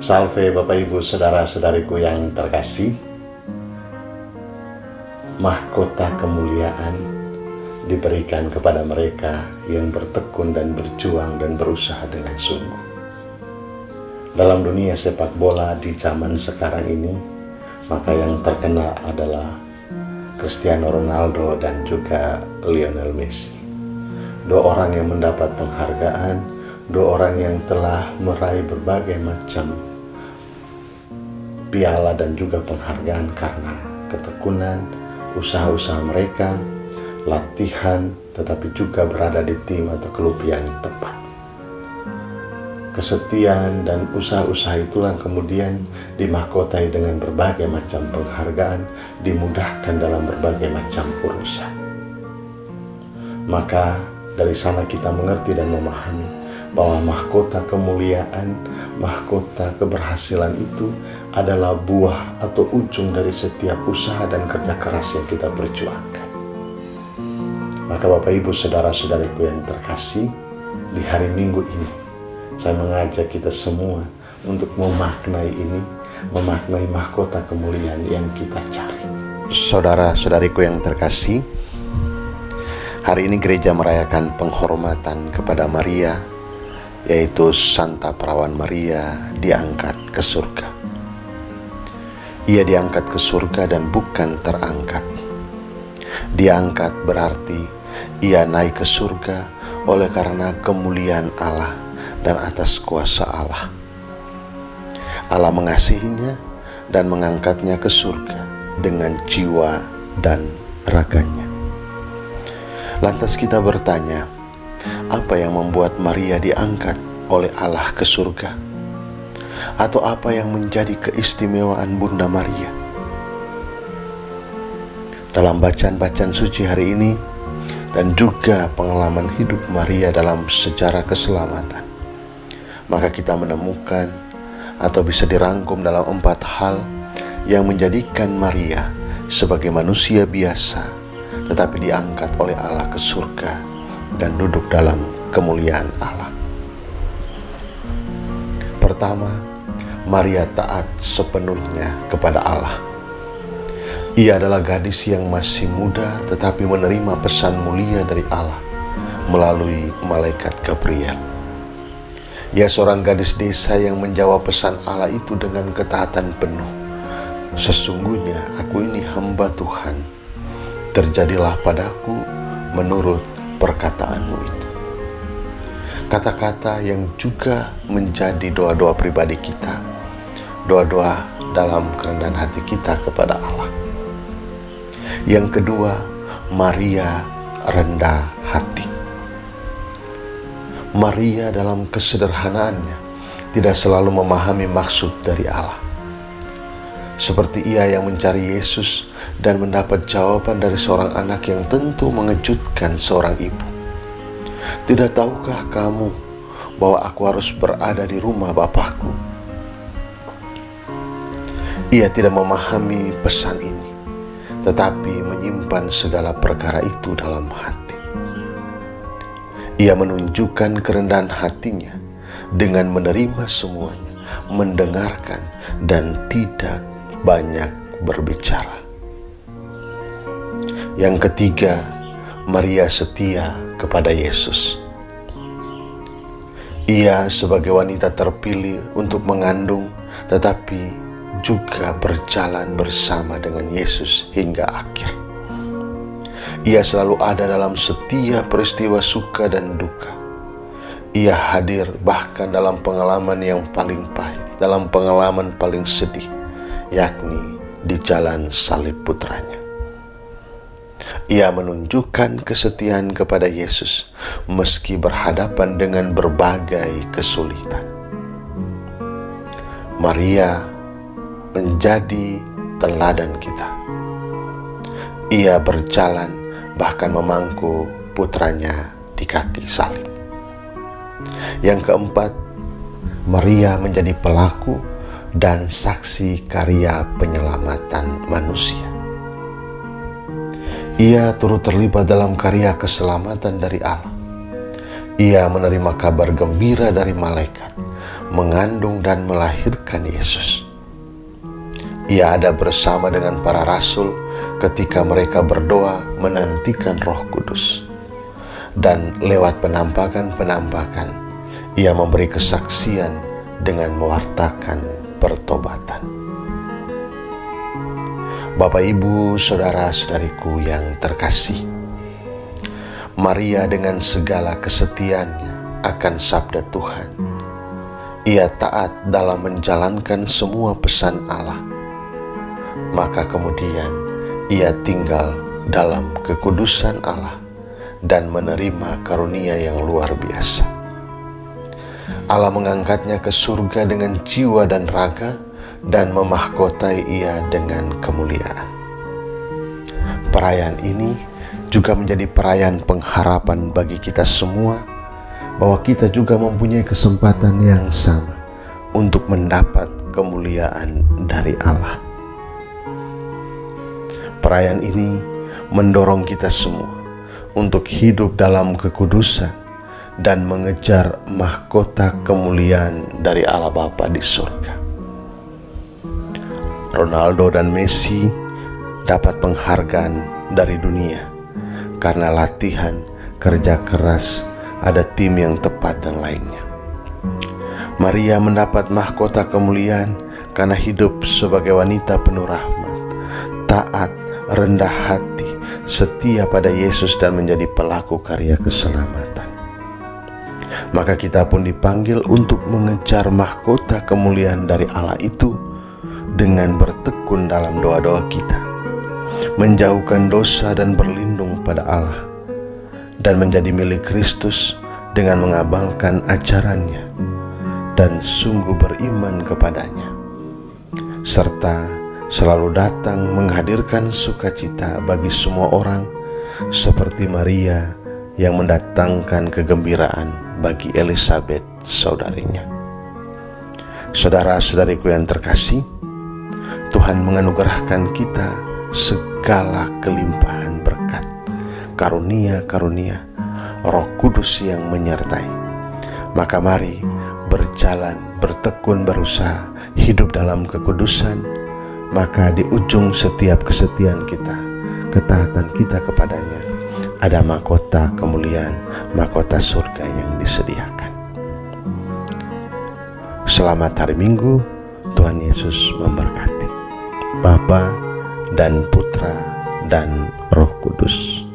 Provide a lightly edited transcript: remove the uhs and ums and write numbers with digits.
Salve Bapak Ibu Saudara-saudariku yang terkasih. Mahkota kemuliaan diberikan kepada mereka yang bertekun dan berjuang dan berusaha dengan sungguh. Dalam dunia sepak bola di zaman sekarang ini, maka yang terkenal adalah Cristiano Ronaldo dan juga Lionel Messi. Dua orang yang mendapat penghargaan, dua orang yang telah meraih berbagai macam piala dan juga penghargaan karena ketekunan, usaha-usaha mereka, latihan, tetapi juga berada di tim atau klub yang tepat. Kesetiaan dan usaha-usaha itulah kemudian dimahkotai dengan berbagai macam penghargaan, dimudahkan dalam berbagai macam urusan. Maka dari sana kita mengerti dan memahami bahwa mahkota kemuliaan, mahkota keberhasilan itu adalah buah atau ujung dari setiap usaha dan kerja keras yang kita perjuangkan. Maka Bapak Ibu Saudara-saudariku yang terkasih, di hari Minggu ini saya mengajak kita semua untuk memaknai ini, memaknai mahkota kemuliaan yang kita cari. Saudara-saudariku yang terkasih, hari ini gereja merayakan penghormatan kepada Maria, yaitu Santa Perawan Maria diangkat ke surga. Ia diangkat ke surga dan bukan terangkat. Diangkat berarti ia naik ke surga oleh karena kemuliaan Allah dan atas kuasa Allah. Allah mengasihinya dan mengangkatnya ke surga dengan jiwa dan raganya. Lantas kita bertanya, apa yang membuat Maria diangkat oleh Allah ke surga? Atau apa yang menjadi keistimewaan Bunda Maria? Dalam bacaan-bacaan suci hari ini dan juga pengalaman hidup Maria dalam sejarah keselamatan, maka kita menemukan atau bisa dirangkum dalam 4 hal yang menjadikan Maria sebagai manusia biasa tetapi diangkat oleh Allah ke surga dan duduk dalam kemuliaan Allah. Pertama, Maria taat sepenuhnya kepada Allah. Ia adalah gadis yang masih muda tetapi menerima pesan mulia dari Allah melalui malaikat Gabriel. Ia seorang gadis desa yang menjawab pesan Allah itu dengan ketaatan penuh. Sesungguhnya aku ini hamba Tuhan, terjadilah padaku menurut perkataanmu itu. Kata-kata yang juga menjadi doa-doa pribadi kita, doa-doa dalam kerendahan hati kita kepada Allah. Yang kedua, Maria rendah hati. Maria dalam kesederhanaannya tidak selalu memahami maksud dari Allah. Seperti ia yang mencari Yesus dan mendapat jawaban dari seorang anak yang tentu mengejutkan seorang ibu. Tidak tahukah kamu bahwa aku harus berada di rumah Bapakku? Ia tidak memahami pesan ini, tetapi menyimpan segala perkara itu dalam hati. Ia menunjukkan kerendahan hatinya dengan menerima semuanya, mendengarkan, dan tidak banyak berbicara. Yang ketiga, Maria setia kepada Yesus. Ia sebagai wanita terpilih untuk mengandung, tetapi juga berjalan bersama dengan Yesus hingga akhir. Ia selalu ada dalam setiap peristiwa suka dan duka. Ia hadir bahkan dalam pengalaman yang paling pahit, dalam pengalaman paling sedih, yakni di jalan salib putranya. Ia menunjukkan kesetiaan kepada Yesus meski berhadapan dengan berbagai kesulitan. Maria menjadi teladan kita. Ia berjalan bahkan memangku putranya di kaki salib. Yang keempat, Maria menjadi pelaku dan saksi karya penyelamatan manusia. Ia turut terlibat dalam karya keselamatan dari Allah. Ia menerima kabar gembira dari malaikat, mengandung dan melahirkan Yesus. Ia ada bersama dengan para rasul ketika mereka berdoa menantikan Roh Kudus. Dan lewat penampakan-penampakan, ia memberi kesaksian dengan mewartakan pertobatan. Bapak, Ibu, saudara-saudariku yang terkasih, Maria dengan segala kesetiaannya akan sabda Tuhan, ia taat dalam menjalankan semua pesan Allah. Maka kemudian ia tinggal dalam kekudusan Allah dan menerima karunia yang luar biasa. Allah mengangkatnya ke surga dengan jiwa dan raga dan memahkotai ia dengan kemuliaan. Perayaan ini juga menjadi perayaan pengharapan bagi kita semua, bahwa kita juga mempunyai kesempatan yang sama untuk mendapat kemuliaan dari Allah. Perayaan ini mendorong kita semua untuk hidup dalam kekudusan dan mengejar mahkota kemuliaan dari Allah Bapa di surga. Ronaldo dan Messi dapat penghargaan dari dunia karena latihan, kerja keras, ada tim yang tepat dan lainnya. Maria mendapat mahkota kemuliaan karena hidup sebagai wanita penuh rahmat, taat, rendah hati, setia pada Yesus dan menjadi pelaku karya keselamatan. Maka kita pun dipanggil untuk mengejar mahkota kemuliaan dari Allah itu dengan bertekun dalam doa-doa kita, menjauhkan dosa dan berlindung pada Allah, dan menjadi milik Kristus dengan mengamalkan ajarannya dan sungguh beriman kepadanya, serta selalu datang menghadirkan sukacita bagi semua orang seperti Maria yang mendatangkan kegembiraan bagi Elizabeth saudarinya. Saudara-saudariku yang terkasih, Tuhan menganugerahkan kita segala kelimpahan berkat, karunia-karunia Roh Kudus yang menyertai. Maka mari berjalan, bertekun, berusaha hidup dalam kekudusan. Maka di ujung setiap kesetiaan kita, ketaatan kita kepadanya, ada mahkota kemuliaan, mahkota surga yang disediakan. Selamat hari Minggu, Tuhan Yesus memberkati. Bapa dan Putra dan Roh Kudus.